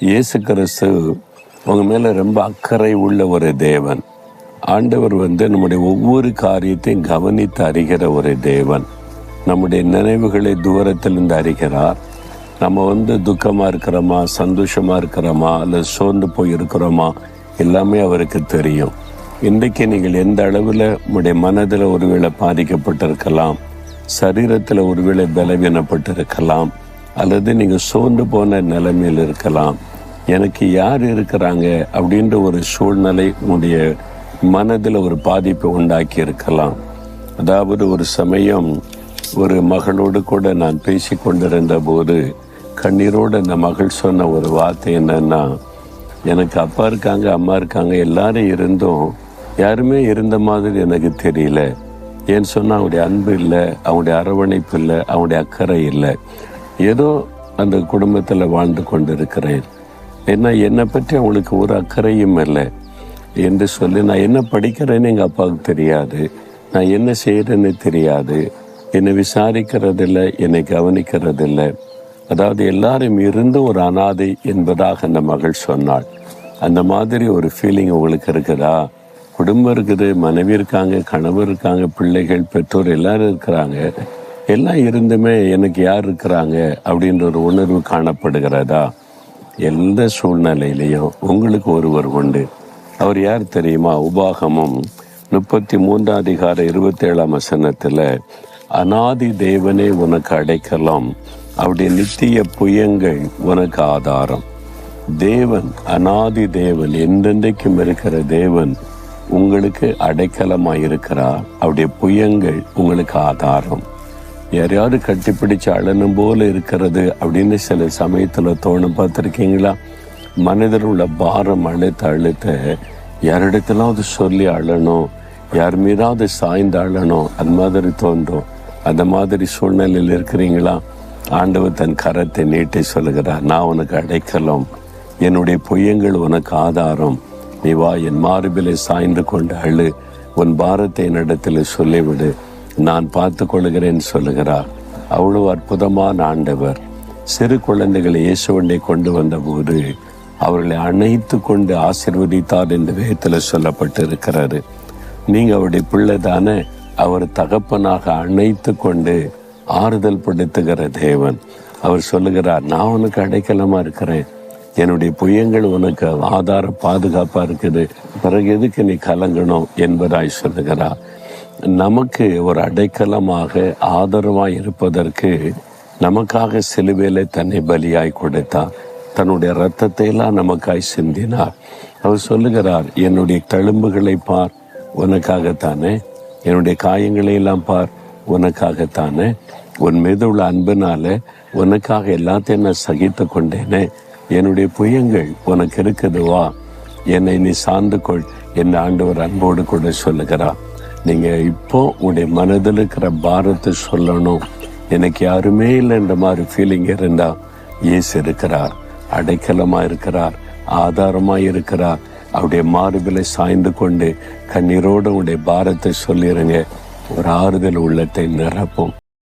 இயேசு கிறிஸ்து உங்க மேல ரொம்ப அக்கறை உள்ள ஒரு தேவன். ஆண்டவர் நம்முடைய ஒவ்வொரு காரியத்தையும் கவனித்து அறிகிற ஒரு தேவன். நம்முடைய நினைவுகளை தூரத்திலிருந்து அறிகிறார். நம்ம துக்கமா இருக்கிறோமா, சந்தோஷமா இருக்கிறோமா, அல்லது சோர்ந்து போய் இருக்கிறோமா, எல்லாமே அவருக்கு தெரியும். இன்றைக்கு நீங்கள் எந்த அளவில் உங்களுடைய மனதில் ஒருவேளை பாதிக்கப்பட்டிருக்கலாம், சரீரத்தில் ஒருவேளை பலவீனப்பட்டிருக்கலாம், அல்லது நீங்கள் சோர்ந்து போன நிலைமையில் இருக்கலாம். எனக்கு யார் இருக்கிறாங்க அப்படின்ற ஒரு சூழ்நிலை உங்களுடைய மனதில் ஒரு பாதிப்பை உண்டாக்கி இருக்கலாம். அதாவது ஒரு சமயம் ஒரு மகளோடு கூட நான் பேசி கொண்டிருந்த போது கண்ணீரோடு அந்த மகள் சொன்ன ஒரு வார்த்தை என்னன்னா, எனக்கு அப்பா இருக்காங்க, அம்மா இருக்காங்க, எல்லாரும் இருந்தும் யாருமே இருந்த மாதிரி எனக்கு தெரியல. ஏன்னு சொன்னால் அவங்களுடைய அன்பு இல்லை, அவங்களுடைய அரவணைப்பு இல்லை, அவங்களுடைய அக்கறை இல்லை. ஏதோ அந்த குடும்பத்தில் வாழ்ந்து கொண்டு இருக்கிறேன். ஏன்னா என்னை பற்றி அவங்களுக்கு ஒரு அக்கறையும் இல்லை என்று சொல்லி, நான் என்ன படிக்கிறேன்னு எங்கள் அப்பாவுக்கு தெரியாது, நான் என்ன செய்கிறேன்னு தெரியாது, என்னை விசாரிக்கிறதில்லை, என்னை கவனிக்கிறதில்லை. அதாவது எல்லாரும் இருந்து ஒரு அனாதை என்பதாக அந்த மகள் சொன்னாள். அந்த மாதிரி ஒரு ஃபீலிங் உங்களுக்கு இருக்குதா? குடும்பம் இருக்குது, மனைவி இருக்காங்க, கணவர் இருக்காங்க, பிள்ளைகள், பெற்றோர் எல்லாரும் இருக்கிறாங்க. எல்லாம் இருந்துமே எனக்கு யார் இருக்கிறாங்க அப்படின்ற ஒரு உணர்வு காணப்படுகிறதா? எந்த சூழ்நிலையிலையும் உங்களுக்கு ஒருவர் உண்டு. அவர் யார் தெரியுமா? உபாகமம் 33:27 அநாதி தேவனே உனக்கு அடைக்கலம், அவருடைய நித்திய புயங்கள் உனக்கு ஆதாரம். தேவன், அநாதி தேவன், என்றென்றைக்கும் இருக்கிற தேவன் உங்களுக்கு அடைக்கலமாக இருக்கிறார். அவருடைய புயங்கள் உங்களுக்கு ஆதாரம். யாரையாவது கட்டிப்பிடிச்சு அழனும் போல இருக்கிறது அப்படின்னு சில சமயத்தில் தோணும், பார்த்துருக்கீங்களா? மனிதர் உள்ள பாரம் அழுத்த யாரிடத்திலாவது சொல்லி அழணும், யார் மீதாவது சாய்ந்து அழணும், அது மாதிரி தோன்றும். அந்த மாதிரி சூழ்நிலையில் இருக்கிறீங்களா? ஆண்டவர் தன் கரத்தை நீட்டி சொல்லுகிறார், நான் உனக்கு அடைக்கலம், என்னுடைய புயங்கள் உனக்கு ஆதாரம். நீ வா, என் மார்பிலை சாய்ந்து கொண்டு அழு, உன் பாரத்தை என்னிடத்தில் சொல்லிவிடு, நான் பார்த்து கொள்கிறேன் சொல்லுகிறார். அவ்வளவு அற்புதமான ஆண்டவர். சிறு குழந்தைகளை இயேசுவண்டை கொண்டு வந்த போது அவர்களை அணைத்து கொண்டு ஆசீர்வதித்தார் என்று வேதத்தில் சொல்லப்பட்டு இருக்கிறாரு. நீங்கள் அவருடைய பிள்ளை தானே? அவர் தகப்பனாக அணைத்து கொண்டு ஆறுதல் படுத்துகிற தேவன். அவர் சொல்லுகிறார், நான் உனக்கு அடைக்கலமா இருக்கிறேன், என்னுடைய புயங்கள் உனக்கு ஆதார பாதுகாப்பா இருக்குது, பிறகு எதுக்கு நீ கலங்கணும் என்பதாய் சொல்லுகிறார். நமக்கு ஒரு அடைக்கலமாக ஆதரவாய் இருப்பதற்கு நமக்காக சிலுவையில தன்னை பலியாய் கொடுத்தார். தன்னுடைய இரத்தத்தை எல்லாம் நமக்காய் சிந்தினார். அவர் சொல்லுகிறார், என்னுடைய தழும்புகளை பார், உனக்காகத்தானே, என்னுடைய காயங்களை எல்லாம் பார், உனக்காகத்தானே, உன் மீது உள்ள அன்பினால உனக்காக எல்லாத்தையும் நான் சகித்து கொண்டேனே, என்னுடைய புயங்கள் உனக்கு இருக்குதுவா, என்னை நீ சார்ந்து கொள் என் ஆண்டவர் அன்போடு கூட சொல்லுகிறார். நீங்க இப்போ உங்களுடைய மனதில் இருக்கிற பாரத்தை சொல்லணும். எனக்கு யாருமே இல்லைன்ற மாதிரி ஃபீலிங் இருந்தா, இயேசு இருக்கிறார், அடைக்கலமா இருக்கிறார், ஆதாரமா இருக்கிறார். அவருடைய மார்பிலை சாய்ந்து கொண்டு கண்ணீரோடு உங்களுடைய பாரத்தை சொல்லிடுங்க. ஒரு ஆறுதல் உள்ளத்தை நிரப்பும்.